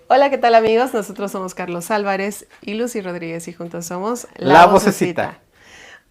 Hola, ¿qué tal amigos? Nosotros somos Carlos Álvarez y Lucy Rodríguez y juntos somos La Vocecita.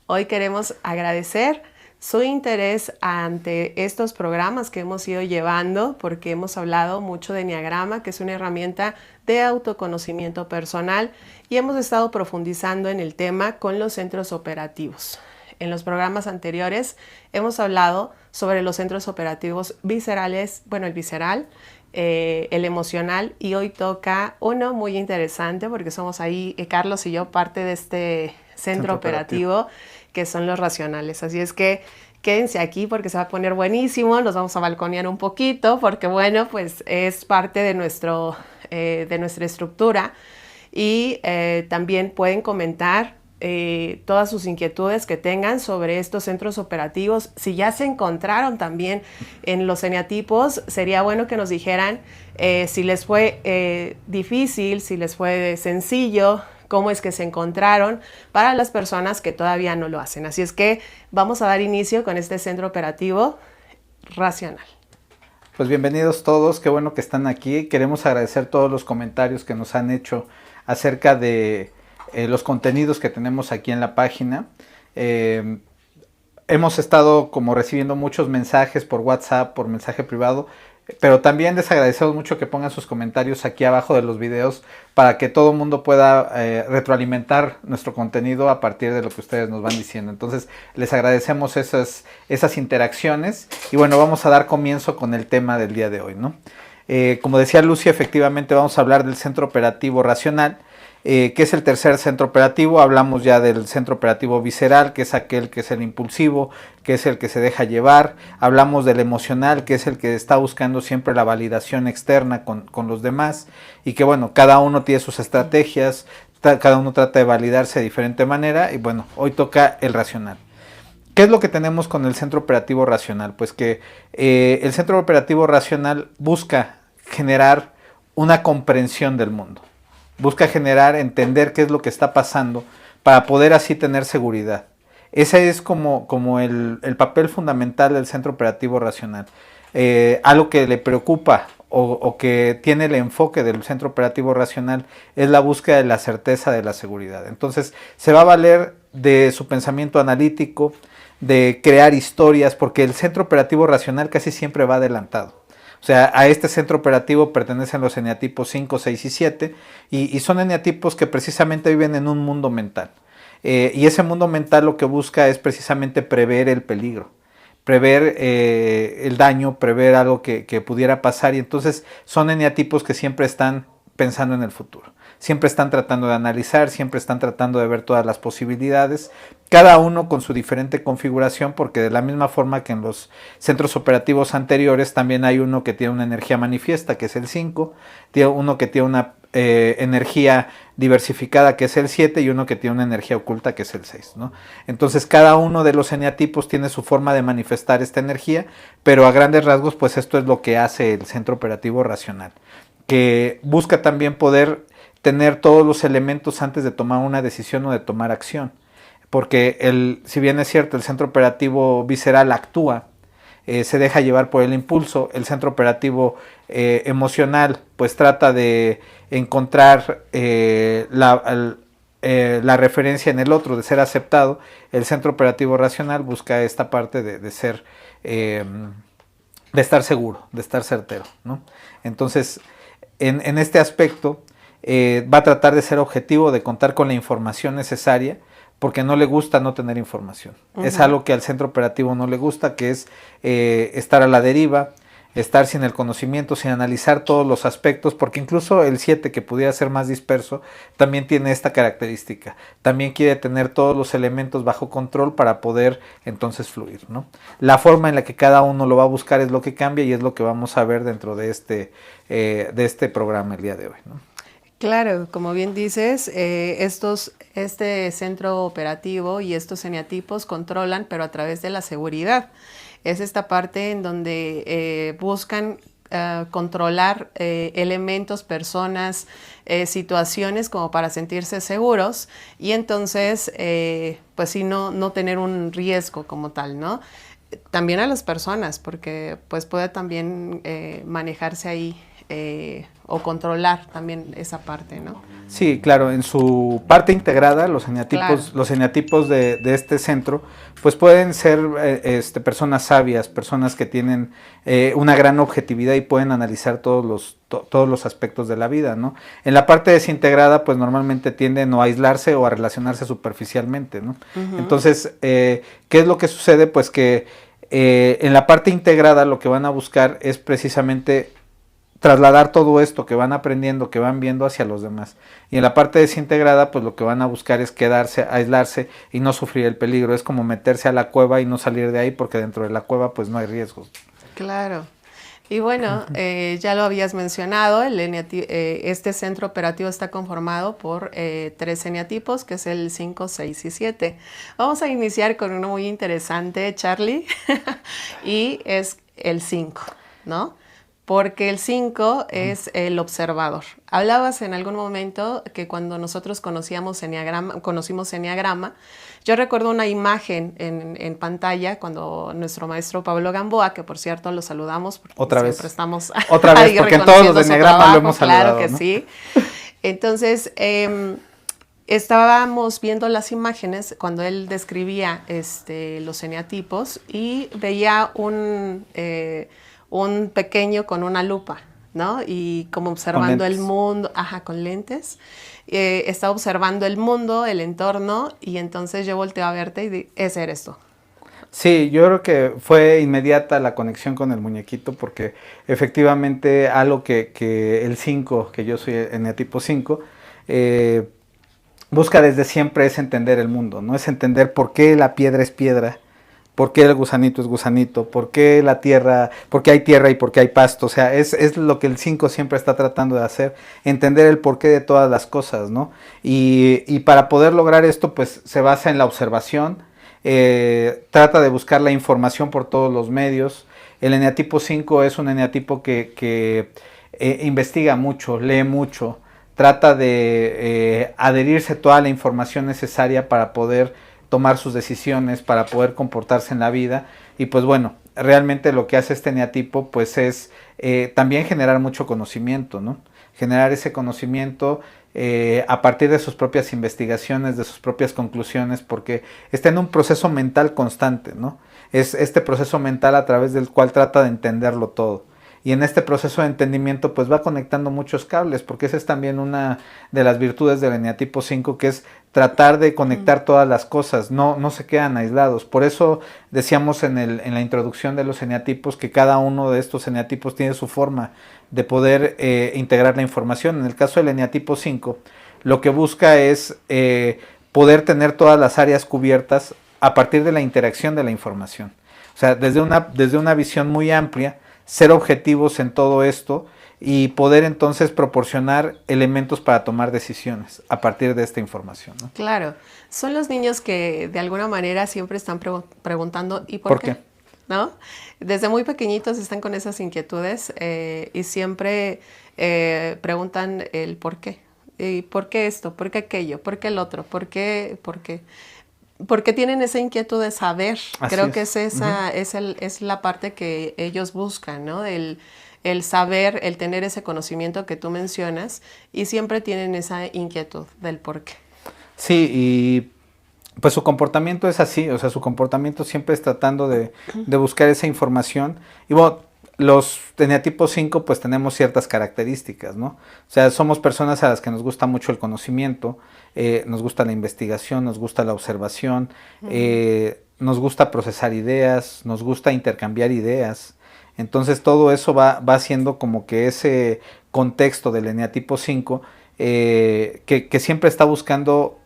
Hoy queremos agradecer su interés ante estos programas que hemos ido llevando porque hemos hablado mucho de Enneagrama, que es una herramienta de autoconocimiento personal, y hemos estado profundizando en el tema con los centros operativos. En los programas anteriores hemos hablado sobre los centros operativos viscerales, bueno, el visceral, el emocional, y hoy toca uno muy interesante porque somos ahí, Carlos y yo, parte de este centro operativo, que son los racionales. Así es que quédense aquí porque se va a poner buenísimo, nos vamos a balconear un poquito porque bueno, pues es parte de nuestra estructura, y también pueden comentar todas sus inquietudes que tengan sobre estos centros operativos. Si ya se encontraron también en los eneatipos, sería bueno que nos dijeran si les fue difícil, si les fue sencillo, cómo es que se encontraron para las personas que todavía no lo hacen. Así es que vamos a dar inicio con este centro operativo racional. Pues bienvenidos todos, qué bueno que están aquí. Queremos agradecer todos los comentarios que nos han hecho acerca de los contenidos que tenemos aquí en la página. Hemos estado como recibiendo muchos mensajes por WhatsApp, por mensaje privado, pero también les agradecemos mucho que pongan sus comentarios aquí abajo de los videos para que todo el mundo pueda retroalimentar nuestro contenido a partir de lo que ustedes nos van diciendo. Entonces les agradecemos esas interacciones y bueno, vamos a dar comienzo con el tema del día de hoy, ¿no? Como decía Lucy, efectivamente vamos a hablar del centro operativo racional, que es el tercer centro operativo. Hablamos ya del centro operativo visceral, que es aquel que es el impulsivo, que es el que se deja llevar. Hablamos del emocional, que es el que está buscando siempre la validación externa con los demás, y que bueno, cada uno tiene sus estrategias, cada uno trata de validarse de diferente manera, y bueno, hoy toca el racional. ¿Qué es lo que tenemos con el centro operativo racional? Pues que el centro operativo racional busca generar una comprensión del mundo. Busca generar, entender qué es lo que está pasando para poder así tener seguridad. Ese es como el papel fundamental del centro operativo racional. Algo que le preocupa o que tiene el enfoque del centro operativo racional es la búsqueda de la certeza de la seguridad. Entonces se va a valer de su pensamiento analítico, de crear historias, porque el centro operativo racional casi siempre va adelantado. O sea, a este centro operativo pertenecen los eneatipos 5, 6 y 7, y son eneatipos que precisamente viven en un mundo mental. Y ese mundo mental lo que busca es precisamente prever el peligro, prever el daño, prever algo que pudiera pasar, y entonces son eneatipos que siempre están pensando en el futuro. Siempre están tratando de analizar, siempre están tratando de ver todas las posibilidades, cada uno con su diferente configuración, porque de la misma forma que en los centros operativos anteriores, también hay uno que tiene una energía manifiesta, que es el 5, tiene uno que tiene una energía diversificada, que es el 7, y uno que tiene una energía oculta, que es el 6, ¿no? Entonces cada uno de los eneatipos tiene su forma de manifestar esta energía, pero a grandes rasgos pues esto es lo que hace el centro operativo racional, que busca también poder tener todos los elementos antes de tomar una decisión o de tomar acción. Porque si bien es cierto, el centro operativo visceral actúa, se deja llevar por el impulso. El centro operativo emocional pues trata de encontrar la referencia en el otro, de ser aceptado. El centro operativo racional busca esta parte de ser, de estar seguro, de estar certero, ¿no? Entonces, en este aspecto, va a tratar de ser objetivo, de contar con la información necesaria, porque no le gusta no tener información. Es algo que al centro operativo no le gusta, que es estar a la deriva, estar sin el conocimiento, sin analizar todos los aspectos, porque incluso el 7, que pudiera ser más disperso, también tiene esta característica. También quiere tener todos los elementos bajo control para poder entonces fluir, ¿no? La forma en la que cada uno lo va a buscar es lo que cambia, y es lo que vamos a ver dentro de este programa el día de hoy, ¿no? Claro, como bien dices, este centro operativo y estos eneatipos controlan, pero a través de la seguridad. Es esta parte en donde buscan controlar elementos, personas, situaciones como para sentirse seguros, y entonces pues sí, no tener un riesgo como tal, ¿no? También a las personas, porque pues puede también manejarse ahí o controlar también esa parte, ¿no? Sí, claro, en su parte integrada, los eneatipos, Claro. los eneatipos de este centro, pues pueden ser personas sabias, personas que tienen una gran objetividad y pueden analizar todos los aspectos de la vida, ¿no? En la parte desintegrada, pues normalmente tienden o a aislarse o a relacionarse superficialmente, ¿no? Entonces, ¿qué es lo que sucede? Pues que en la parte integrada lo que van a buscar es precisamente trasladar todo esto que van aprendiendo, que van viendo hacia los demás. Y en la parte desintegrada, pues lo que van a buscar es quedarse, aislarse y no sufrir el peligro. Es como meterse a la cueva y no salir de ahí, porque dentro de la cueva pues no hay riesgos. Claro. Y bueno, ya lo habías mencionado, este centro operativo está conformado por 3 eneatipos, que es el 5, 6 y 7. Vamos a iniciar con uno muy interesante, Charlie, y es el 5, ¿no? Porque el 5 es el observador. Hablabas en algún momento que cuando nosotros conocimos Enneagrama, yo recuerdo una imagen en pantalla cuando nuestro maestro Pablo Gamboa, que por cierto lo saludamos, porque Otra siempre vez. estamos Otra vez, porque en todos los de Enneagrama lo hemos saludado, claro que ¿no? sí. Entonces, estábamos viendo las imágenes cuando él describía los eneatipos y veía un pequeño con una lupa, ¿no? Y como observando el mundo, con lentes, está observando el mundo, el entorno, y entonces yo volteo a verte y ese eres tú. Sí, yo creo que fue inmediata la conexión con el muñequito, porque efectivamente algo que el 5, que yo soy eneatipo 5, busca desde siempre es entender el mundo, ¿no? Es entender por qué la piedra es piedra, por qué el gusanito es gusanito, por qué la tierra, por qué hay tierra y por qué hay pasto. O sea, es lo que el 5 siempre está tratando de hacer, entender el porqué de todas las cosas, ¿no? Y para poder lograr esto, pues se basa en la observación, trata de buscar la información por todos los medios. El eneatipo 5 es un eneatipo que investiga mucho, lee mucho, trata de adherirse a toda la información necesaria para poder tomar sus decisiones, para poder comportarse en la vida. Y pues bueno, realmente lo que hace este eneatipo pues es también generar mucho conocimiento, ¿no? Generar ese conocimiento a partir de sus propias investigaciones, de sus propias conclusiones, porque está en un proceso mental constante, ¿no? Es este proceso mental a través del cual trata de entenderlo todo. Y en este proceso de entendimiento pues va conectando muchos cables, porque esa es también una de las virtudes del eneatipo 5, que es tratar de conectar todas las cosas, no se quedan aislados. Por eso decíamos en la introducción de los eneatipos que cada uno de estos eneatipos tiene su forma de poder integrar la información. En el caso del eneatipo 5, lo que busca es poder tener todas las áreas cubiertas a partir de la interacción de la información. O sea, desde una visión muy amplia, ser objetivos en todo esto y poder entonces proporcionar elementos para tomar decisiones a partir de esta información, ¿no? Claro, son los niños que de alguna manera siempre están preguntando ¿y por qué? ¿No? Desde muy pequeñitos están con esas inquietudes y siempre preguntan el por qué. ¿Y por qué esto? ¿Por qué aquello? ¿Por qué el otro? ¿Por qué? ¿Por qué? Porque tienen esa inquietud de saber. Así Creo es. que es la parte que ellos buscan, ¿no? El saber, el tener ese conocimiento que tú mencionas, y siempre tienen esa inquietud del por qué. Sí, y pues su comportamiento es así, o sea, su comportamiento siempre es tratando de buscar esa información. Y bueno, los eneatipos 5 pues tenemos ciertas características, ¿no? O sea, somos personas a las que nos gusta mucho el conocimiento, nos gusta la investigación, nos gusta la observación, nos gusta procesar ideas, nos gusta intercambiar ideas. Entonces todo eso va haciendo como que ese contexto del eneatipo 5 que siempre está buscando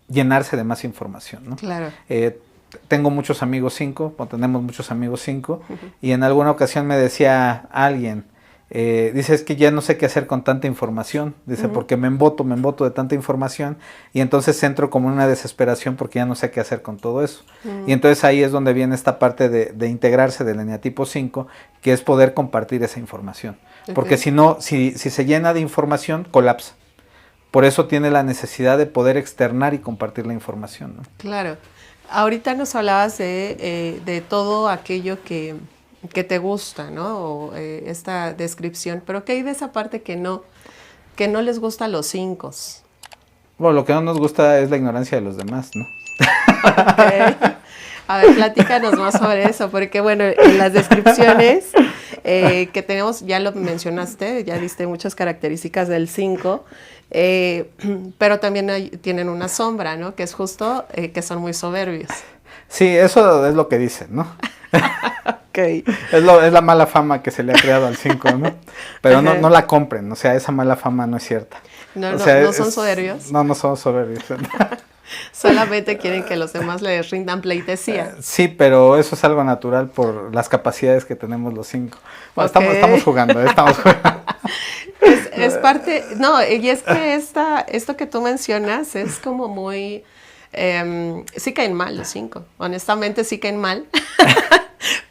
llenarse de más información, ¿no? Claro. Tengo muchos amigos 5, o tenemos muchos amigos 5, y en alguna ocasión me decía alguien, dice, es que ya no sé qué hacer con tanta información, dice, porque me emboto de tanta información, y entonces entro como en una desesperación porque ya no sé qué hacer con todo eso. Y entonces ahí es donde viene esta parte de integrarse del eneatipo 5, que es poder compartir esa información. Porque si no, si se llena de información, colapsa. Por eso tiene la necesidad de poder externar y compartir la información, ¿no? Claro. Ahorita nos hablabas de todo aquello que que te gusta, ¿no? O, esta descripción, pero ¿qué hay de esa parte que no les gusta a los 5? Bueno, lo que no nos gusta es la ignorancia de los demás, ¿no? Okay. A ver, platícanos más sobre eso, porque bueno, en las descripciones que tenemos, ya lo mencionaste, ya diste muchas características del 5, pero también tienen una sombra, ¿no? Que es justo que son muy soberbios. Sí, eso es lo que dicen, ¿no? Okay. Es la mala fama que se le ha creado al 5, ¿no? Pero no la compren, o sea, esa mala fama no es cierta. No, o sea, no son soberbios. No somos soberbios. Solamente quieren que los demás les rindan pleitesía. Sí, pero eso es algo natural por las capacidades que tenemos los 5. Bueno, Okay. estamos jugando. Es parte, no, y es que esto que tú mencionas es como muy, sí caen mal los 5, honestamente sí caen mal,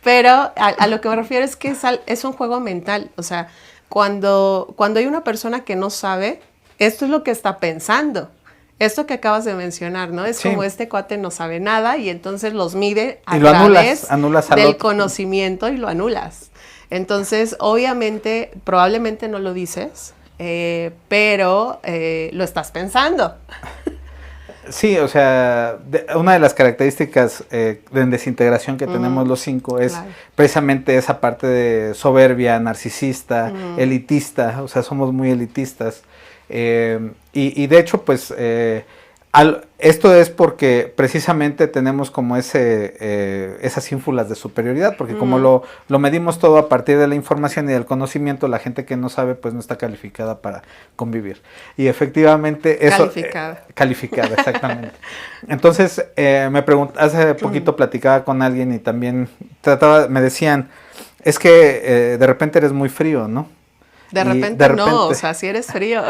pero a lo que me refiero es que es un juego mental, o sea, cuando hay una persona que no sabe, esto es lo que está pensando. Esto que acabas de mencionar, ¿no? Es como este cuate no sabe nada y entonces los mide a través del conocimiento y lo anulas. Entonces, obviamente, probablemente no lo dices, pero lo estás pensando. Sí, o sea, una de las características de desintegración que tenemos los 5 es precisamente esa parte de soberbia, narcisista, elitista, o sea, somos muy elitistas. Y de hecho, pues, esto es porque precisamente tenemos como esas ínfulas de superioridad, porque como lo medimos todo a partir de la información y del conocimiento, la gente que no sabe, pues no está calificada para convivir. Y efectivamente eso... Calificada, exactamente. Entonces, hace poquito platicaba con alguien y también me decían, es que de repente eres muy frío, ¿no? De repente no, o sea, si eres frío.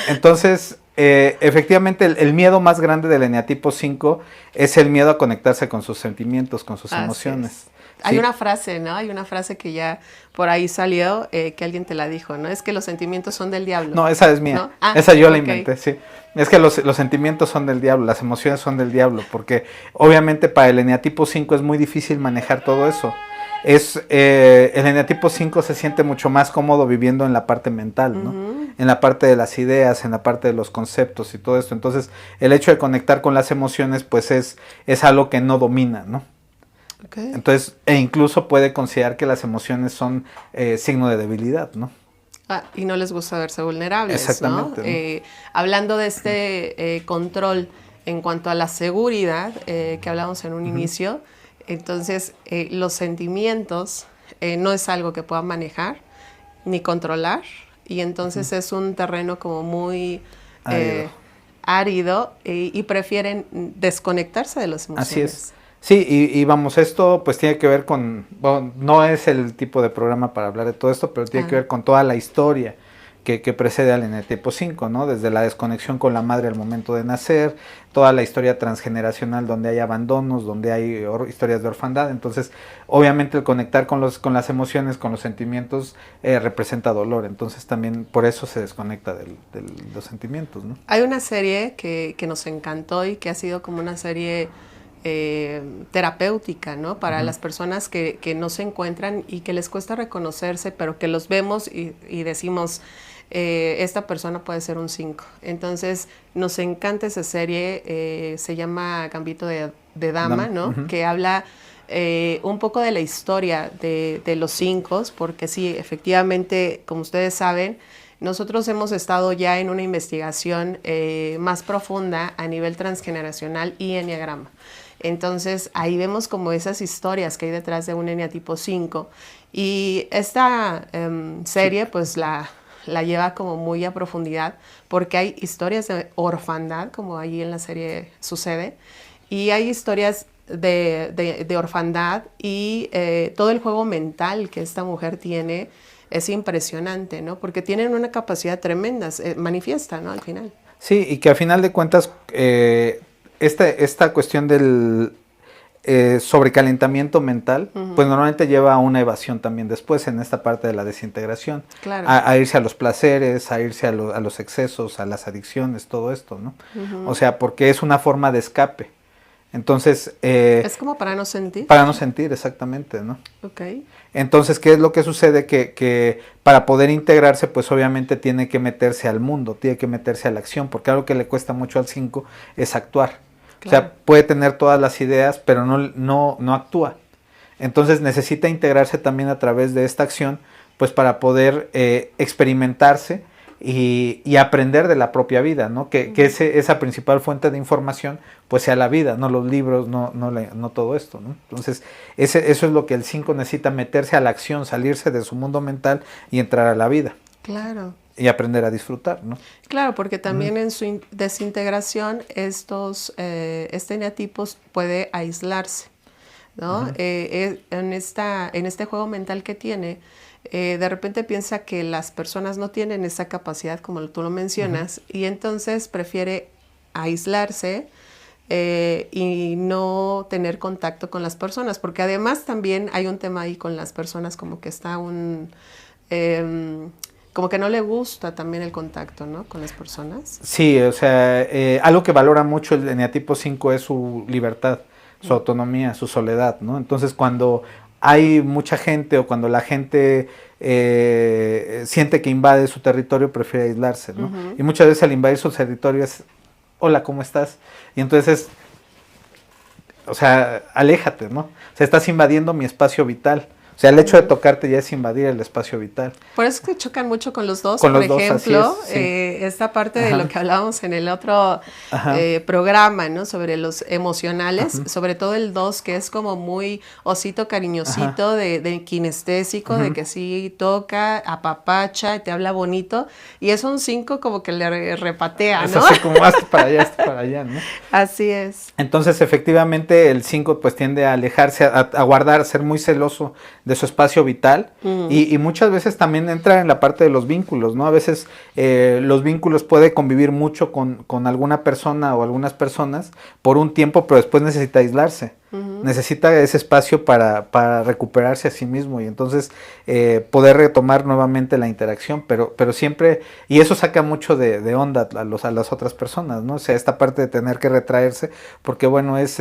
Entonces, efectivamente, el miedo más grande del eneatipo 5 es el miedo a conectarse con sus sentimientos, con sus emociones. ¿Sí? Hay una frase, ¿no? Hay una frase que ya por ahí salió, que alguien te la dijo, ¿no? Es que los sentimientos son del diablo. No, esa es mía. ¿No? Esa yo la inventé, sí. Es que los sentimientos son del diablo, las emociones son del diablo, porque obviamente para el eneatipo 5 es muy difícil manejar todo eso. El eneatipo 5 se siente mucho más cómodo viviendo en la parte mental, ¿no? En la parte de las ideas, en la parte de los conceptos y todo esto. Entonces, el hecho de conectar con las emociones, pues es algo que no domina, ¿no? Okay. Entonces, incluso puede considerar que las emociones son signo de debilidad, ¿no? Y no les gusta verse vulnerables, exactamente, ¿no? Hablando de este control en cuanto a la seguridad que hablamos en un inicio, entonces los sentimientos no es algo que puedan manejar ni controlar, y entonces es un terreno como muy árido y prefieren desconectarse de las emociones. Así es. Sí, y vamos, esto pues tiene que ver con, bueno, no es el tipo de programa para hablar de todo esto, pero tiene que ver con toda la historia que precede al eneatipo 5, ¿no? Desde la desconexión con la madre al momento de nacer, toda la historia transgeneracional donde hay abandonos, donde hay historias de orfandad. Entonces, obviamente el conectar con las emociones, con los sentimientos, representa dolor. Entonces también por eso se desconecta de los sentimientos, ¿no? Hay una serie que nos encantó y que ha sido como una serie terapéutica, ¿no? Para las personas que no se encuentran y que les cuesta reconocerse, pero que los vemos y decimos, esta persona puede ser un 5. Entonces, nos encanta esa serie, se llama Gambito de Dama, ¿no? Que habla un poco de la historia de los 5, porque sí, efectivamente, como ustedes saben, nosotros hemos estado ya en una investigación más profunda a nivel transgeneracional y enneagrama. Entonces, ahí vemos como esas historias que hay detrás de un eneatipo 5. Y esta serie, pues, la lleva como muy a profundidad, porque hay historias de orfandad, como ahí en la serie sucede, y hay historias de orfandad y todo el juego mental que esta mujer tiene es impresionante, ¿no? Porque tienen una capacidad tremenda, manifiesta, ¿no? Al final. Sí, y que al final de cuentas, esta cuestión del sobrecalentamiento mental, pues normalmente lleva a una evasión también después en esta parte de la desintegración. Claro. A irse a los placeres, a irse a los excesos, a las adicciones, todo esto, ¿no? O sea, porque es una forma de escape. Entonces... es como para no sentir. Para no sentir, exactamente, ¿no? Ok. Entonces, ¿qué es lo que sucede? Que para poder integrarse, pues obviamente tiene que meterse al mundo, tiene que meterse a la acción, porque algo que le cuesta mucho al 5 es actuar. Claro. O sea, puede tener todas las ideas, pero no actúa. Entonces necesita integrarse también a través de esta acción, pues para poder experimentarse y aprender de la propia vida, ¿no? Que esa principal fuente de información pues sea la vida, no los libros, no todo esto, ¿no? Entonces eso es lo que el 5 necesita, meterse a la acción, salirse de su mundo mental y entrar a la vida. Claro. Y aprender a disfrutar, ¿no? Claro, porque también en su desintegración este eneatipo puede aislarse, ¿no? En este juego mental que tiene, de repente piensa que las personas no tienen esa capacidad como tú lo mencionas, y entonces prefiere aislarse y no tener contacto con las personas, porque además también hay un tema ahí con las personas, como que está como que no le gusta también el contacto, ¿no? Con las personas. Sí, o sea, algo que valora mucho el eneatipo 5 es su libertad, su autonomía, su soledad, ¿no? Entonces cuando hay mucha gente o cuando la gente siente que invade su territorio, prefiere aislarse, ¿no? Y muchas veces al invadir su territorio es, hola, ¿cómo estás? Y entonces, o sea, aléjate, ¿no? O sea, estás invadiendo mi espacio vital. O sea, el hecho de tocarte ya es invadir el espacio vital. Por eso es que chocan mucho con los dos. Con por los dos, ejemplo, así es, sí. Esta parte de lo que hablábamos en el otro programa, ¿no? Sobre los emocionales, sobre todo el 2, que es como muy osito cariñosito, de kinestésico, de que sí toca, apapacha, y te habla bonito. Y es un 5 como que le repatea, es ¿no? así como hazte para allá, ¿no? Así es. Entonces, efectivamente, el 5 pues tiende a alejarse, a guardar, ser muy celoso de su espacio vital y muchas veces también entra en la parte de los vínculos, ¿no? A veces los vínculos puede convivir mucho con alguna persona o algunas personas por un tiempo, pero después necesita aislarse. Necesita ese espacio para recuperarse a sí mismo y entonces poder retomar nuevamente la interacción, pero siempre, y eso saca mucho de onda a las otras personas, ¿no? O sea, esta parte de tener que retraerse, porque bueno, es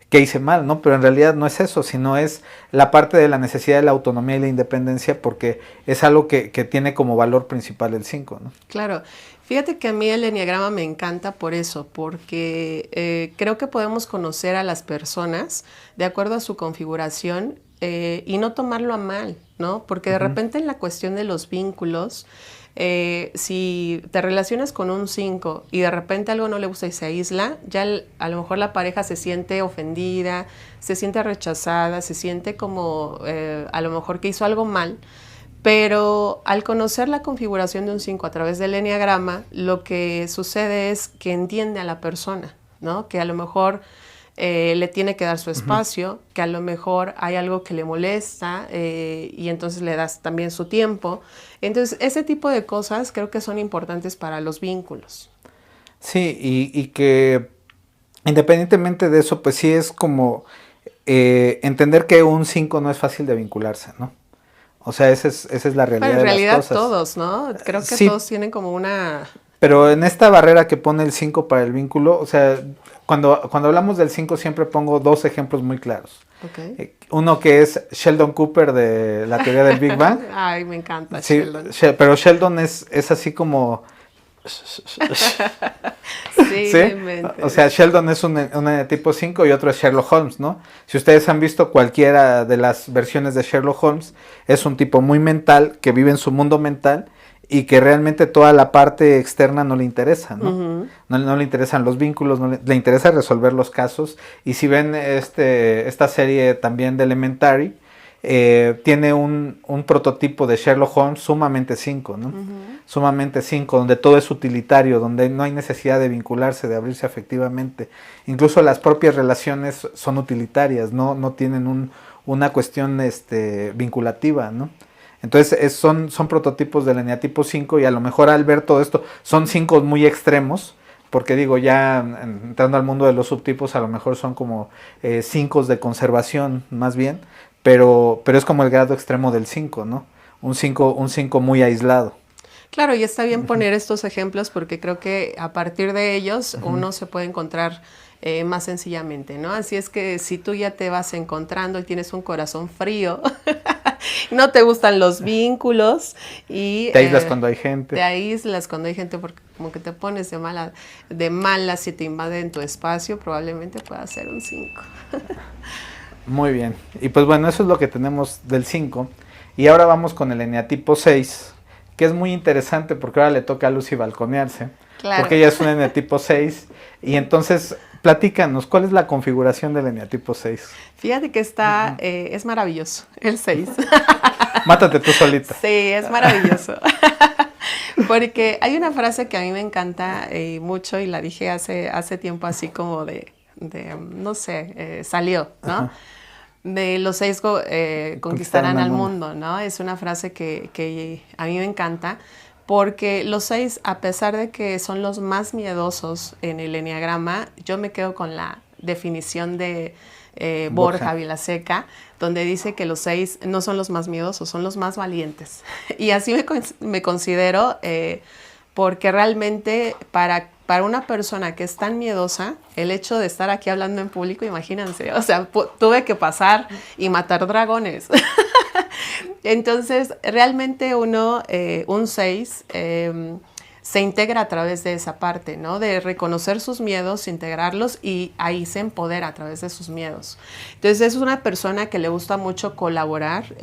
que hice mal, ¿no? Pero en realidad no es eso, sino es la parte de la necesidad de la autonomía y la independencia, porque es algo que tiene como valor principal el 5, ¿no? Claro. Fíjate que a mí el enneagrama me encanta por eso, porque creo que podemos conocer a las personas de acuerdo a su configuración y no tomarlo a mal, ¿no? Porque de repente en la cuestión de los vínculos, si te relacionas con un 5 y de repente algo no le gusta y se aísla, ya a lo mejor la pareja se siente ofendida, se siente rechazada, se siente como a lo mejor que hizo algo mal. Pero al conocer la configuración de un 5 a través del enneagrama, lo que sucede es que entiende a la persona, ¿no? Que a lo mejor le tiene que dar su espacio, que a lo mejor hay algo que le molesta y entonces le das también su tiempo. Entonces, ese tipo de cosas creo que son importantes para los vínculos. Sí, y que independientemente de eso, pues sí es como entender que un 5 no es fácil de vincularse, ¿no? O sea, esa es la realidad de las cosas. En realidad todos, ¿no? Creo que sí, todos tienen como una... Pero en esta barrera que pone el 5 para el vínculo, o sea, cuando hablamos del 5 siempre pongo dos ejemplos muy claros. Okay. Uno que es Sheldon Cooper de la teoría del Big Bang. Ay, me encanta sí, Sheldon. Pero Sheldon es así como... Sí, ¿sí? O sea, Sheldon es un tipo 5 y otro es Sherlock Holmes, ¿no? Si ustedes han visto cualquiera de las versiones de Sherlock Holmes, es un tipo muy mental, que vive en su mundo mental y que realmente toda la parte externa no le interesa, ¿no? No le interesan los vínculos, le interesa resolver los casos. Y si ven esta serie también de Elementary, tiene un prototipo de Sherlock Holmes sumamente 5, ¿no? Sumamente 5, donde todo es utilitario, donde no hay necesidad de vincularse, de abrirse afectivamente. Incluso las propias relaciones son utilitarias, no tienen una cuestión vinculativa, ¿no? Entonces son prototipos del eneatipo 5 y a lo mejor al ver todo esto son 5 muy extremos, porque digo, ya entrando al mundo de los subtipos a lo mejor son como 5 de conservación más bien, pero es como el grado extremo del 5, ¿no? Un 5 muy aislado. Claro, y está bien poner estos ejemplos porque creo que a partir de ellos uno se puede encontrar más sencillamente, ¿no? Así es que si tú ya te vas encontrando y tienes un corazón frío, no te gustan los vínculos y... Te aíslas cuando hay gente. Te aíslas cuando hay gente porque como que te pones de malas si te invaden tu espacio, probablemente pueda ser un 5. Muy bien. Y pues bueno, eso es lo que tenemos del 5. Y ahora vamos con el eneatipo 6, que es muy interesante porque ahora le toca a Lucy balconearse. Claro. Porque ella es un eneatipo 6. Y entonces, platícanos, ¿cuál es la configuración del eneatipo 6? Fíjate que está, es maravilloso, el 6. Mátate tú solita. Sí, es maravilloso. Porque hay una frase que a mí me encanta mucho y la dije hace tiempo así como no sé, salió, ¿no? Ajá. De los 6 conquistarán al mundo, ¿no? Es una frase que a mí me encanta porque los 6, a pesar de que son los más miedosos en el eneagrama, yo me quedo con la definición de Borja Vilaseca, donde dice que los 6 no son los más miedosos, son los más valientes. Y así me considero porque realmente para una persona que es tan miedosa, el hecho de estar aquí hablando en público, imagínense, o sea, tuve que pasar y matar dragones. Entonces, realmente un 6, se integra a través de esa parte, ¿no? De reconocer sus miedos, integrarlos y ahí se empodera a través de sus miedos. Entonces es una persona que le gusta mucho colaborar.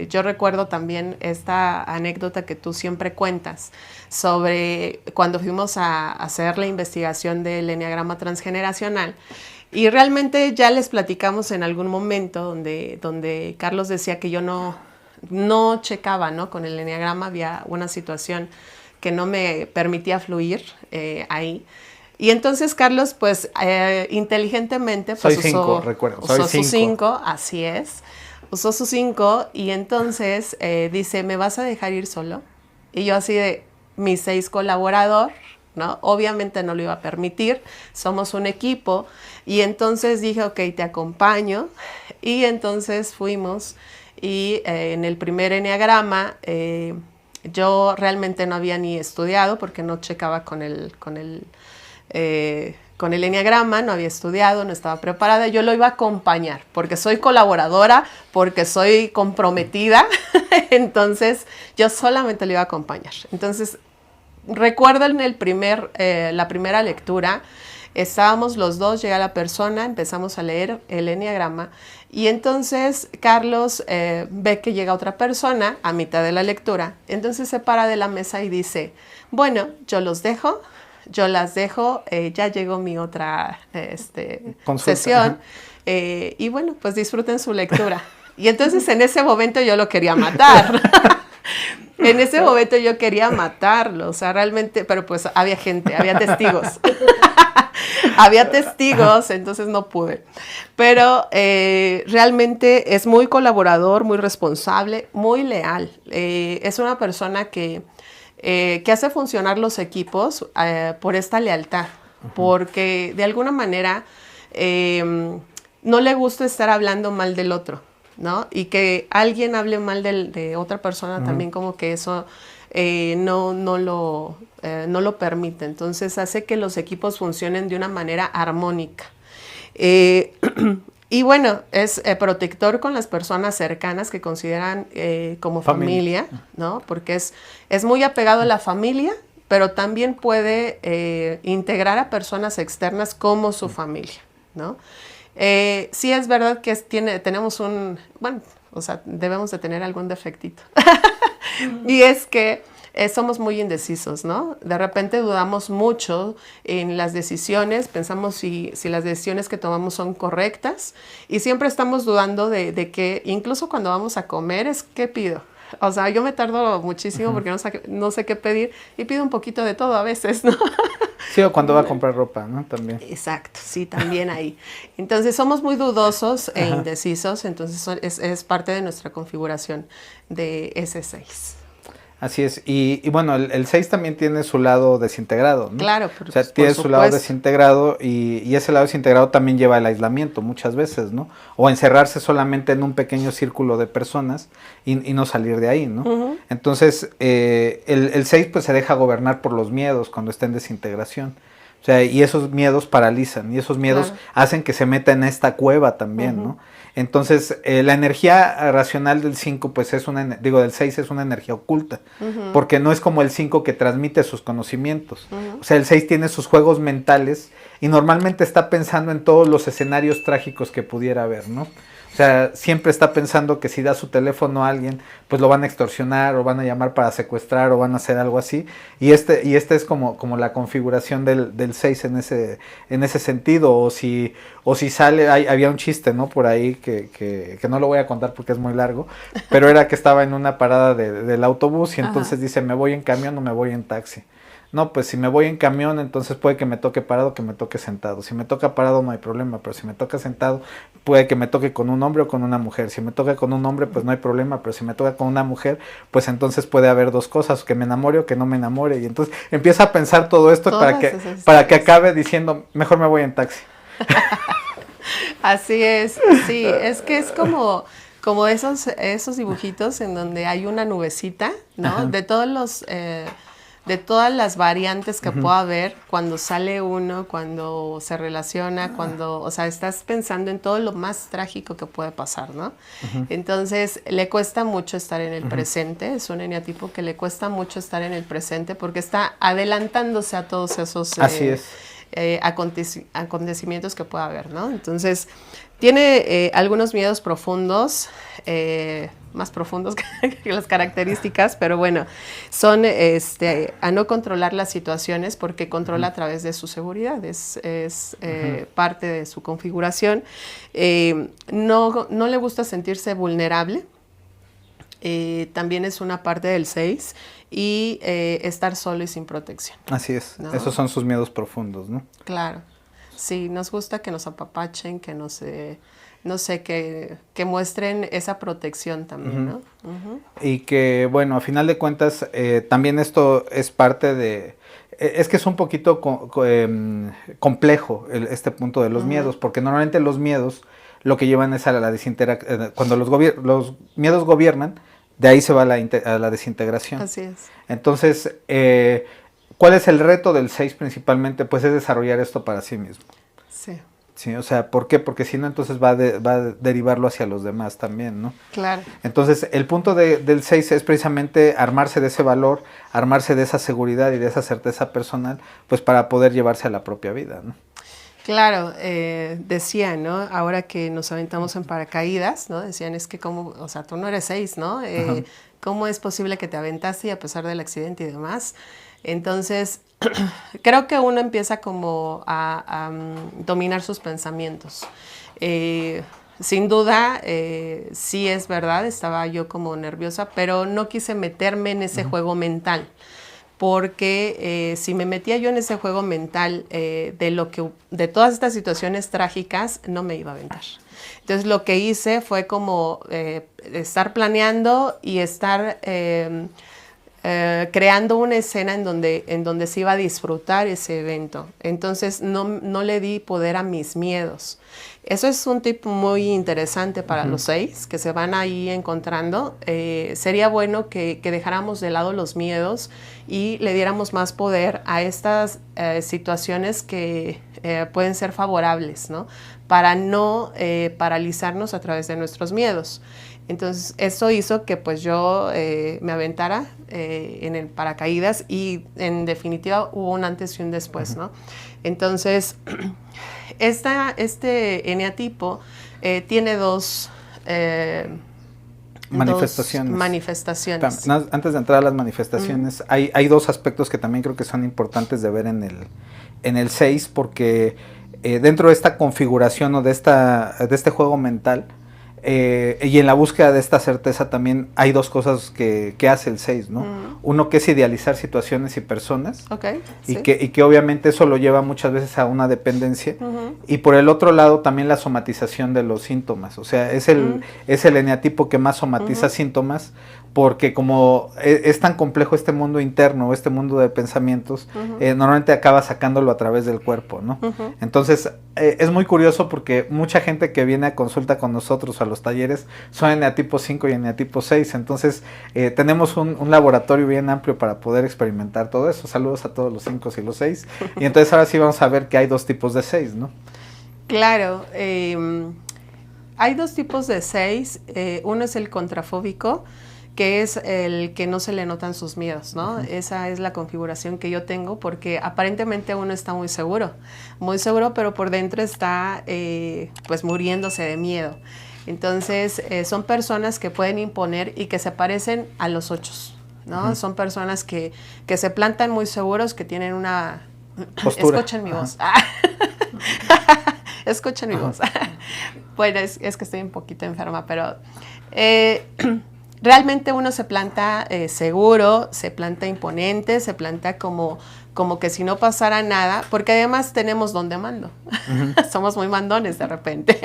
Yo recuerdo también esta anécdota que tú siempre cuentas sobre cuando fuimos a hacer la investigación del eneagrama transgeneracional. Y realmente ya les platicamos en algún momento donde Carlos decía que yo no checaba, ¿no? Con el eneagrama había una situación que no me permitía fluir ahí. Y entonces Carlos, pues, inteligentemente, pues, usó su 5, así es, usó su 5 y entonces dice, ¿me vas a dejar ir solo? Y yo así de, mi 6 colaborador, ¿no? Obviamente no lo iba a permitir, somos un equipo, y entonces dije, ok, te acompaño, y entonces fuimos, y en el primer eneagrama, yo realmente no había ni estudiado porque no checaba con el eneagrama, no había estudiado, no estaba preparada, yo lo iba a acompañar porque soy colaboradora, porque soy comprometida, entonces yo solamente lo iba a acompañar. Entonces, recuerdo en la primera lectura, estábamos los dos, llega la persona, empezamos a leer el eneagrama y entonces Carlos ve que llega otra persona a mitad de la lectura, entonces se para de la mesa y dice, bueno, yo las dejo, ya llegó mi otra sesión y bueno, pues disfruten su lectura. Y entonces en ese momento yo lo quería matar. En ese momento yo quería matarlo, o sea, realmente, pero pues había gente, había testigos. Había testigos, entonces no pude. Pero realmente es muy colaborador, muy responsable, muy leal. Es una persona que hace funcionar los equipos por esta lealtad, porque de alguna manera no le gusta estar hablando mal del otro, ¿no? Y que alguien hable mal de otra persona también como que eso no lo permite. Entonces hace que los equipos funcionen de una manera armónica. Y bueno, es protector con las personas cercanas que consideran como familia, ¿no? Porque es muy apegado a la familia, pero también puede integrar a personas externas como su familia, ¿no? Sí es verdad que tenemos debemos de tener algún defectito. Y es que somos muy indecisos, ¿no? De repente dudamos mucho en las decisiones, pensamos si las decisiones que tomamos son correctas y siempre estamos dudando de que incluso cuando vamos a comer ¿qué pido? O sea, yo me tardo muchísimo porque no sé qué pedir y pido un poquito de todo a veces, ¿no? Sí, o cuando va a comprar ropa, ¿no? También. Exacto, sí, también ahí. Entonces somos muy dudosos e indecisos, entonces es parte de nuestra configuración de ese 6. Así es, y bueno, el 6 también tiene su lado desintegrado, ¿no? Claro, o sea, tiene su lado desintegrado y ese lado desintegrado también lleva al aislamiento muchas veces, ¿no? O encerrarse solamente en un pequeño círculo de personas y no salir de ahí, ¿no? Entonces, el 6 pues se deja gobernar por los miedos cuando está en desintegración, O sea, y esos miedos paralizan, y esos miedos hacen que se meta en esta cueva también, ¿no? Entonces, la energía racional del 5, pues es del 6 es una energía oculta, porque no es como el 5 que transmite sus conocimientos. O sea, el 6 tiene sus juegos mentales y normalmente está pensando en todos los escenarios trágicos que pudiera haber, ¿no? O sea, siempre está pensando que si da su teléfono a alguien, pues lo van a extorsionar o van a llamar para secuestrar o van a hacer algo así. Y este es como la configuración del 6 en ese sentido. O si sale, había un chiste, ¿no? Por ahí que no lo voy a contar porque es muy largo, pero era que estaba en una parada del autobús y entonces dice, ¿me voy en camión o me voy en taxi? No, pues si me voy en camión, entonces puede que me toque parado, que me toque sentado. Si me toca parado no hay problema, pero si me toca sentado, puede que me toque con un hombre o con una mujer. Si me toca con un hombre, pues no hay problema, pero si me toca con una mujer, pues entonces puede haber dos cosas, que me enamore o que no me enamore. Y entonces empieza a pensar todo esto para que acabe diciendo, mejor me voy en taxi. Así es, sí, es que es como esos dibujitos en donde hay una nubecita, ¿no? De todas las variantes que pueda haber cuando sale uno, cuando se relaciona, o sea, estás pensando en todo lo más trágico que puede pasar, ¿no? Entonces, le cuesta mucho estar en el presente, es un eneatipo que le cuesta mucho estar en el presente porque está adelantándose a todos esos acontecimientos que pueda haber, ¿no? Entonces, tiene algunos miedos profundos, más profundos que las características, pero bueno, son a no controlar las situaciones porque controla a través de su seguridad, es parte de su configuración. No le gusta sentirse vulnerable, también es una parte del 6 y estar solo y sin protección. Así es, ¿no? Esos son sus miedos profundos, ¿no? Claro, sí, nos gusta que nos apapachen, que que muestren esa protección también, ¿no? Y que, bueno, a final de cuentas, también esto es parte de... Es que es un poquito complejo este punto de los miedos, porque normalmente los miedos lo que llevan es a la desintegración. Cuando los miedos gobiernan, de ahí se va a la desintegración. Así es. Entonces, ¿cuál es el reto del 6 principalmente? Pues es desarrollar esto para sí mismo. Sí. Sí, o sea, ¿por qué? Porque si no, entonces va a derivarlo hacia los demás también, ¿no? Claro. Entonces, el punto del 6 es precisamente armarse de ese valor, armarse de esa seguridad y de esa certeza personal, pues para poder llevarse a la propia vida, ¿no? Claro, decían, ¿no? Ahora que nos aventamos en paracaídas, ¿no? Decían, es que como, o sea, tú no eres 6, ¿no? ¿Cómo es posible que te aventaste y a pesar del accidente y demás? Entonces, creo que uno empieza como a dominar sus pensamientos. Sin duda, sí es verdad, estaba yo como nerviosa, pero no quise meterme en ese juego mental. Porque si me metía yo en ese juego mental de todas estas situaciones trágicas, no me iba a aventar. Entonces lo que hice fue como estar planeando y estar creando una escena en donde se iba a disfrutar ese evento. Entonces no le di poder a mis miedos. Eso es un tip muy interesante para los 6 que se van ahí encontrando. Sería bueno que dejáramos de lado los miedos y le diéramos más poder a estas situaciones que pueden ser favorables, ¿no? Para no paralizarnos a través de nuestros miedos. Entonces, eso hizo que pues yo me aventara en el paracaídas y en definitiva hubo un antes y un después, ¿no? Entonces, este eneatipo tiene dos manifestaciones. Antes de entrar a las manifestaciones, hay dos aspectos que también creo que son importantes de ver en el 6, porque dentro de esta configuración o de este juego mental, y en la búsqueda de esta certeza también hay dos cosas que hace el 6, ¿no? Uno que es idealizar situaciones y personas, y que obviamente eso lo lleva muchas veces a una dependencia, y por el otro lado también la somatización de los síntomas, o sea, es el eneatipo que más somatiza síntomas, porque como es tan complejo este mundo interno, este mundo de pensamientos, normalmente acaba sacándolo a través del cuerpo, ¿no? Entonces, es muy curioso porque mucha gente que viene a consulta con nosotros a los talleres son eneatipo 5 y eneatipo 6, entonces tenemos un laboratorio bien amplio para poder experimentar todo eso. Saludos a todos los 5 y los 6, y entonces ahora sí vamos a ver que hay dos tipos de 6, ¿no? Claro, hay dos tipos de 6, uno es el contrafóbico, que es el que no se le notan sus miedos, ¿no? Esa es la configuración que yo tengo, porque aparentemente uno está muy seguro, pero por dentro está pues muriéndose de miedo. Entonces, son personas que pueden imponer y que se parecen a los 8, ¿no? Son personas que se plantan muy seguros, que tienen una... postura. Escuchen mi voz. Escuchen mi voz. Bueno, es que estoy un poquito enferma, pero... realmente uno se planta seguro, se planta imponente, se planta como que si no pasara nada, porque además tenemos don de mando. Somos muy mandones de repente.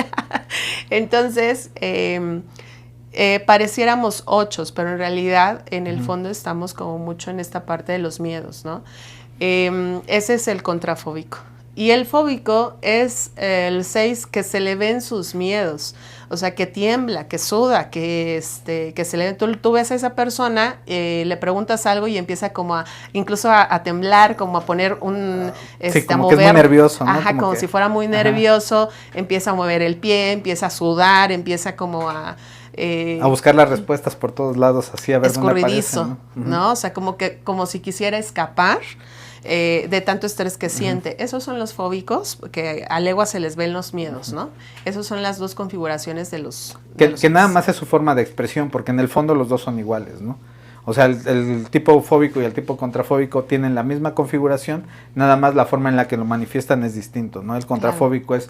Entonces, pareciéramos 8, pero en realidad en el fondo estamos como mucho en esta parte de los miedos, ¿no? Ese es el contrafóbico. Y el fóbico es el 6 que se le ven sus miedos, o sea, que tiembla, que suda, que se le... Tú ves a esa persona, le preguntas algo y empieza como incluso a temblar, como a poner un... sí, como a que mover, es muy nervioso, ¿no? Ajá, como si fuera muy nervioso, empieza a mover el pie, empieza a sudar, empieza como a buscar las respuestas por todos lados, así a ver dónde aparece, ¿no? ¿No? O sea, como si quisiera escapar de tanto estrés que siente. Esos son los fóbicos, que a legua se les ven los miedos, ¿no? Esas son las dos configuraciones de los... Que nada más es su forma de expresión, porque en el fondo los dos son iguales, ¿no? O sea, el tipo fóbico y el tipo contrafóbico tienen la misma configuración, nada más la forma en la que lo manifiestan es distinto, ¿no? El contrafóbico es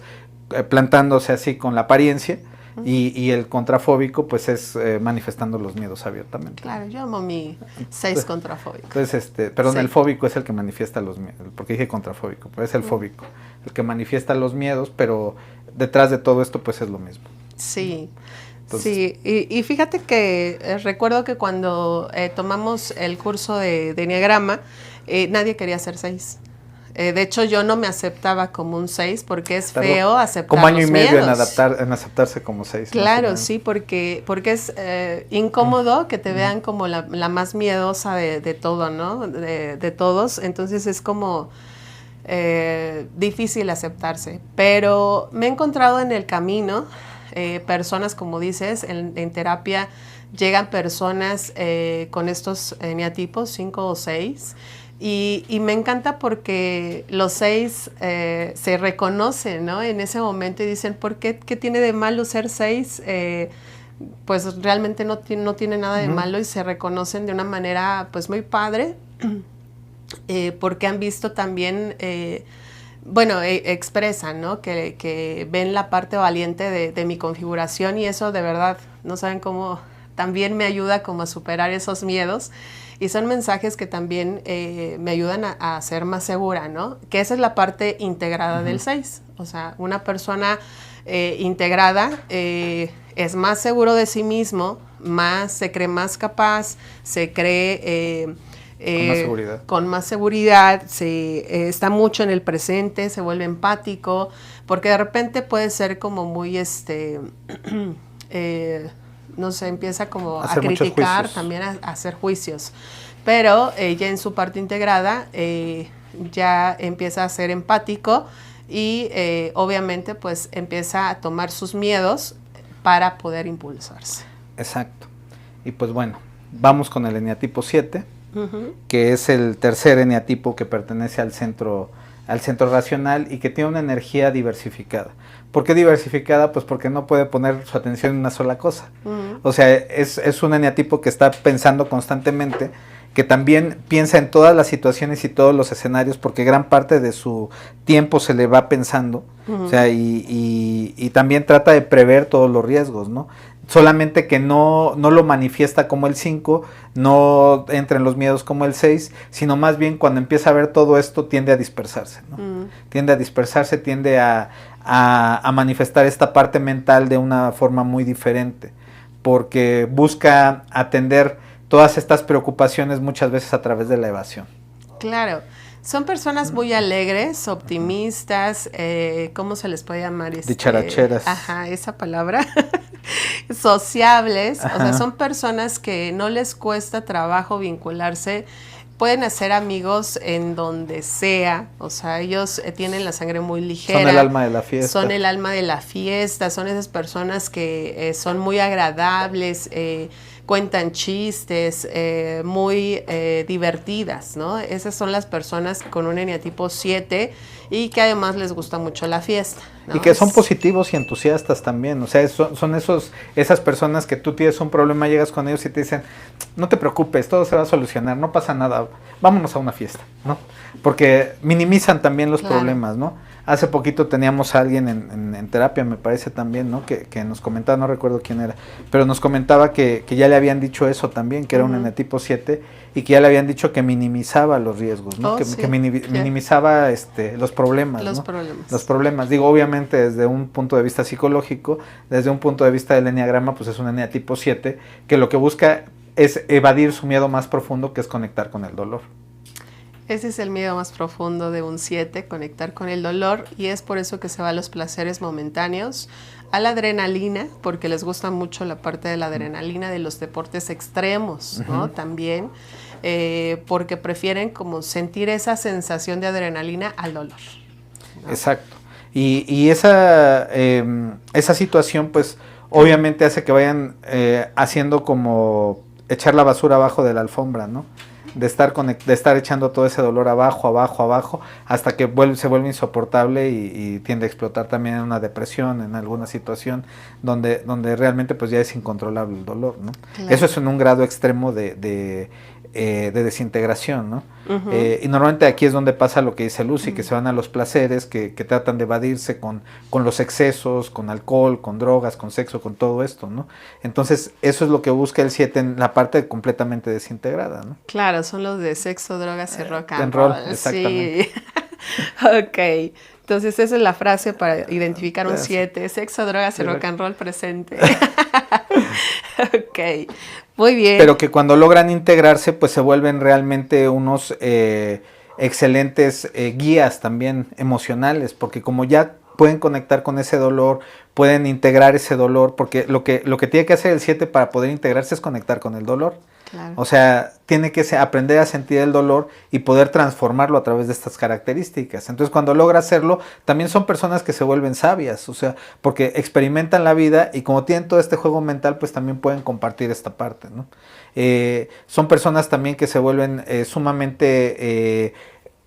plantándose así con la apariencia, y el contrafóbico pues es manifestando los miedos abiertamente. Claro, yo amo mi 6 contrafóbico. Entonces, perdón, el fóbico es el que manifiesta los miedos, porque dije contrafóbico, pero es el fóbico, el que manifiesta los miedos, pero detrás de todo esto pues es lo mismo. Sí. Entonces, sí, y fíjate que recuerdo que cuando tomamos el curso de Enneagrama, nadie quería ser 6. De hecho, yo no me aceptaba como un 6 porque es feo aceptar como año los y medio miedos. en aceptarse como 6. Claro, sí, porque es incómodo que te vean como la más miedosa de todo, ¿no? De todos. Entonces es como difícil aceptarse. Pero me he encontrado en el camino personas, como dices, en terapia llegan personas con estos eneatipos 5 o 6. Y me encanta porque los 6 se reconocen, ¿no? En ese momento y dicen, ¿qué tiene de malo ser 6? Pues realmente no tiene nada de malo, y se reconocen de una manera pues muy padre, porque han visto también, expresan, ¿no? Que ven la parte valiente de mi configuración, y eso de verdad, no saben cómo también me ayuda como a superar esos miedos. Y son mensajes que también me ayudan a ser más segura, ¿no? Que esa es la parte integrada del 6. O sea, una persona integrada es más seguro de sí mismo, se cree más capaz, se cree con más seguridad, está mucho en el presente, se vuelve empático, porque de repente puede ser como muy no sé, empieza como a criticar, también a hacer juicios, pero ya en su parte integrada ya empieza a ser empático y obviamente pues empieza a tomar sus miedos para poder impulsarse. Exacto. Y pues bueno, vamos con el eneatipo 7, que es el tercer eneatipo que pertenece al centro racional y que tiene una energía diversificada. ¿Por qué diversificada? Pues porque no puede poner su atención en una sola cosa. O sea, es un eneatipo que está pensando constantemente, que también piensa en todas las situaciones y todos los escenarios, porque gran parte de su tiempo se le va pensando, o sea, y también trata de prever todos los riesgos, ¿no? Solamente que no lo manifiesta como el 5, no entra en los miedos como el 6, sino más bien cuando empieza a ver todo esto tiende a dispersarse, ¿no? Tiende a dispersarse, tiende a manifestar esta parte mental de una forma muy diferente, porque busca atender todas estas preocupaciones muchas veces a través de la evasión. Claro, son personas muy alegres, optimistas, ¿cómo se les puede llamar? Dicharacheras. Ajá, esa palabra. Sociables, Ajá. o sea, son personas que no les cuesta trabajo vincularse, pueden hacer amigos en donde sea, o sea, ellos tienen la sangre muy ligera. Son el alma de la fiesta. Son el alma de la fiesta, son esas personas que son muy agradables, cuentan chistes, muy divertidas, ¿no? Esas son las personas con un eneatipo 7 y que además les gusta mucho la fiesta, ¿no? Y que son positivos y entusiastas también, o sea, son esas personas que tú tienes un problema, llegas con ellos y te dicen, no te preocupes, todo se va a solucionar, no pasa nada, vámonos a una fiesta, ¿no? Porque minimizan también los problemas, ¿no? Hace poquito teníamos a alguien en terapia, me parece también, ¿no? Que nos comentaba, no recuerdo quién era, pero nos comentaba que ya le habían dicho eso también, que era un eneatipo 7 y que ya le habían dicho que minimizaba los riesgos, ¿no? Que minimizaba los problemas, los ¿no? problemas. Los problemas. Digo, obviamente desde un punto de vista psicológico, desde un punto de vista del eneagrama, pues es un eneatipo 7 que lo que busca es evadir su miedo más profundo, que es conectar con el dolor. Ese es el miedo más profundo de un 7, conectar con el dolor, y es por eso que se va a los placeres momentáneos, a la adrenalina, porque les gusta mucho la parte de la adrenalina de los deportes extremos, ¿no? También, porque prefieren como sentir esa sensación de adrenalina al dolor, ¿no? Exacto. Y esa situación, pues, obviamente hace que vayan haciendo como echar la basura abajo de la alfombra, ¿no? De estar echando todo ese dolor abajo, hasta que se vuelve insoportable y tiende a explotar también en una depresión, en alguna situación donde realmente pues ya es incontrolable el dolor, ¿no? Claro. Eso es en un grado extremo de desintegración, ¿no? Y normalmente aquí es donde pasa lo que dice Lucy, que se van a los placeres, que tratan de evadirse con los excesos, con alcohol, con drogas, con sexo, con todo esto, ¿no? Entonces eso es lo que busca el 7 en la parte completamente desintegrada, ¿no? Claro, son los de sexo, drogas y rock and roll. Exactamente. Sí. Ok. Entonces esa es la frase para identificar un 7, sexo, drogas y rock and roll presente. Ok, muy bien. Pero que cuando logran integrarse, pues se vuelven realmente unos excelentes guías también emocionales, porque como ya pueden conectar con ese dolor, pueden integrar ese dolor, porque lo que tiene que hacer el 7 para poder integrarse es conectar con el dolor. Claro. O sea, tiene que aprender a sentir el dolor y poder transformarlo a través de estas características. Entonces, cuando logra hacerlo, también son personas que se vuelven sabias, o sea, porque experimentan la vida y como tienen todo este juego mental, pues también pueden compartir esta parte, ¿no? Son personas también que se vuelven sumamente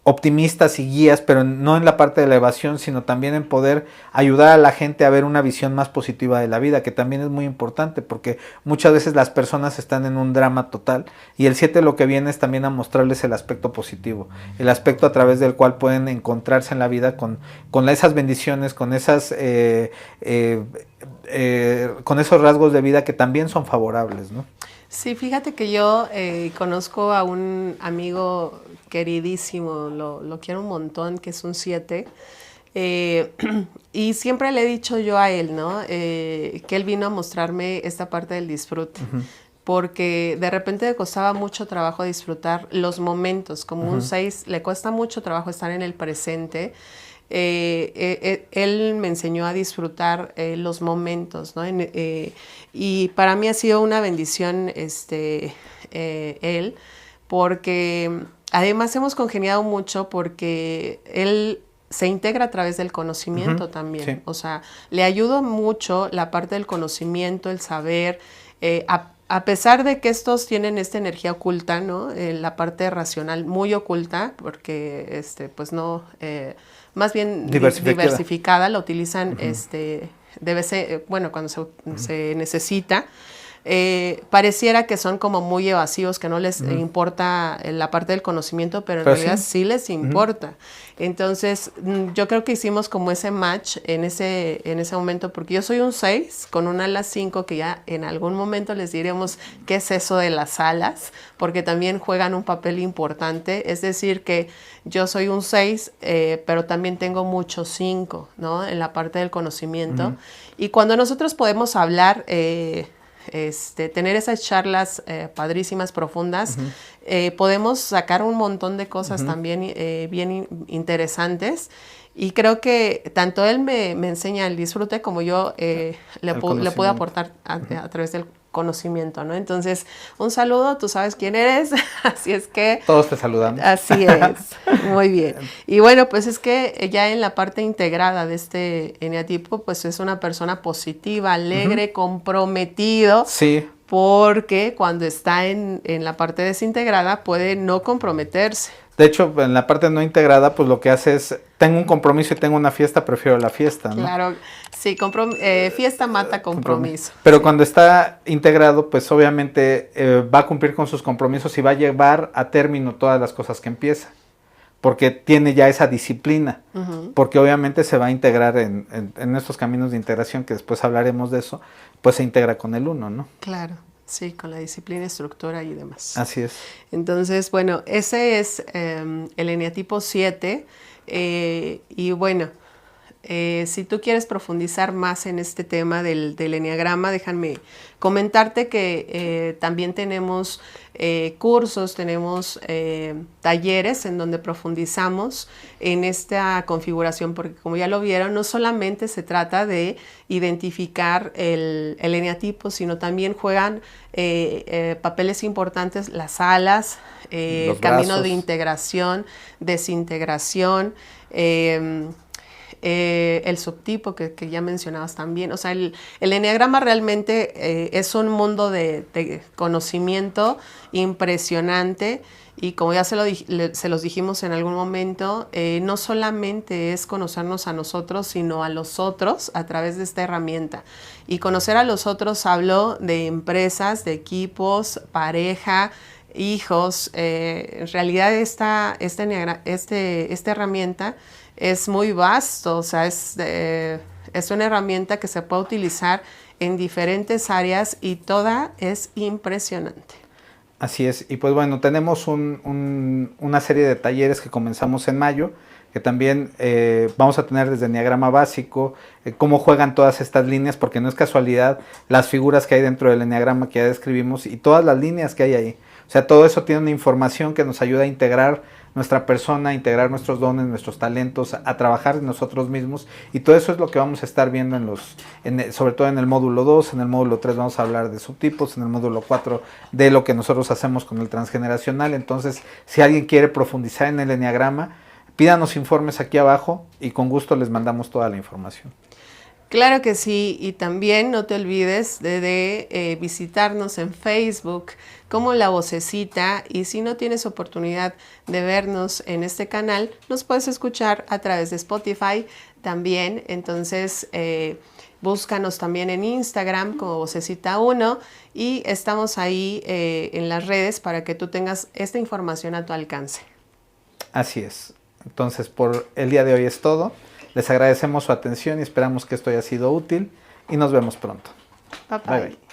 optimistas y guías, pero no en la parte de la evasión, sino también en poder ayudar a la gente a ver una visión más positiva de la vida, que también es muy importante, porque muchas veces las personas están en un drama total, y el 7 lo que viene es también a mostrarles el aspecto positivo, el aspecto a través del cual pueden encontrarse en la vida con esas bendiciones, con esas con esos rasgos de vida que también son favorables, ¿no? Sí, fíjate que yo conozco a un amigo queridísimo, lo quiero un montón, que es un 7, y siempre le he dicho yo a él, ¿no? Que él vino a mostrarme esta parte del disfrute. Porque de repente le costaba mucho trabajo disfrutar los momentos, como un 6 le cuesta mucho trabajo estar en el presente. Él me enseñó a disfrutar los momentos, ¿no? Y para mí ha sido una bendición él, porque además hemos congeniado mucho, porque él se integra a través del conocimiento también. Sí. O sea, le ayuda mucho la parte del conocimiento, el saber, a pesar de que estos tienen esta energía oculta, ¿no? La parte racional muy oculta, porque pues no, más bien diversificada, la utilizan debe ser, bueno, cuando se necesita. Pareciera que son como muy evasivos, que no les importa la parte del conocimiento, pero en realidad sí les importa. Entonces, yo creo que hicimos como ese match en ese momento, porque yo soy un 6 con un ala 5, que ya en algún momento les diremos qué es eso de las alas, porque también juegan un papel importante. Es decir, que yo soy un 6, pero también tengo mucho 5, ¿no? En la parte del conocimiento. Y cuando nosotros podemos hablar tener esas charlas padrísimas, profundas, podemos sacar un montón de cosas también bien interesantes. Y creo que tanto él me enseña el disfrute como yo le puedo aportar a través del conocimiento, ¿no? Entonces, un saludo, tú sabes quién eres, así es que... Todos te saludamos. Así es, muy bien. Y bueno, pues es que ya en la parte integrada de este eneatipo, pues es una persona positiva, alegre, comprometido. Sí. Porque cuando está en la parte desintegrada puede no comprometerse. De hecho, en la parte no integrada, pues lo que hace es, tengo un compromiso y tengo una fiesta, prefiero la fiesta, ¿no? Claro, sí, fiesta mata compromiso. Pero sí. Cuando está integrado, pues obviamente va a cumplir con sus compromisos y va a llevar a término todas las cosas que empieza. Porque tiene ya esa disciplina. Porque obviamente se va a integrar en estos caminos de integración, que después hablaremos de eso, pues se integra con el uno, ¿no? Claro. Sí, con la disciplina, estructura y demás. Así es. Entonces, bueno, ese es el eneatipo 7. Y bueno, si tú quieres profundizar más en este tema del eneagrama, déjame comentarte que también tenemos cursos, tenemos talleres en donde profundizamos en esta configuración, porque como ya lo vieron, no solamente se trata de identificar el eneatipo, sino también juegan papeles importantes las alas, el camino de integración, desintegración, el subtipo que ya mencionabas también. O sea, el eneagrama realmente es un mundo de conocimiento impresionante, y como ya se los dijimos en algún momento, no solamente es conocernos a nosotros, sino a los otros a través de esta herramienta. Y conocer a los otros, hablo de empresas, de equipos, pareja, hijos. En realidad esta herramienta es muy vasto, o sea, es una herramienta que se puede utilizar en diferentes áreas y toda es impresionante. Así es, y pues bueno, tenemos una serie de talleres que comenzamos en mayo, que también vamos a tener desde eneagrama básico, cómo juegan todas estas líneas, porque no es casualidad las figuras que hay dentro del eneagrama que ya describimos y todas las líneas que hay ahí. O sea, todo eso tiene una información que nos ayuda a integrar nuestra persona, a integrar nuestros dones, nuestros talentos, a trabajar en nosotros mismos, y todo eso es lo que vamos a estar viendo sobre todo en el módulo 2, en el módulo 3 vamos a hablar de subtipos, en el módulo 4 de lo que nosotros hacemos con el transgeneracional. Entonces, si alguien quiere profundizar en el eneagrama, pídanos informes aquí abajo y con gusto les mandamos toda la información. Claro que sí, y también no te olvides de visitarnos en Facebook como La Vocecita, y si no tienes oportunidad de vernos en este canal, nos puedes escuchar a través de Spotify también. Entonces búscanos también en Instagram como Vocecita1, y estamos ahí en las redes para que tú tengas esta información a tu alcance. Así es. Entonces, por el día de hoy es todo. Les agradecemos su atención y esperamos que esto haya sido útil, y nos vemos pronto. Bye bye. Bye, bye.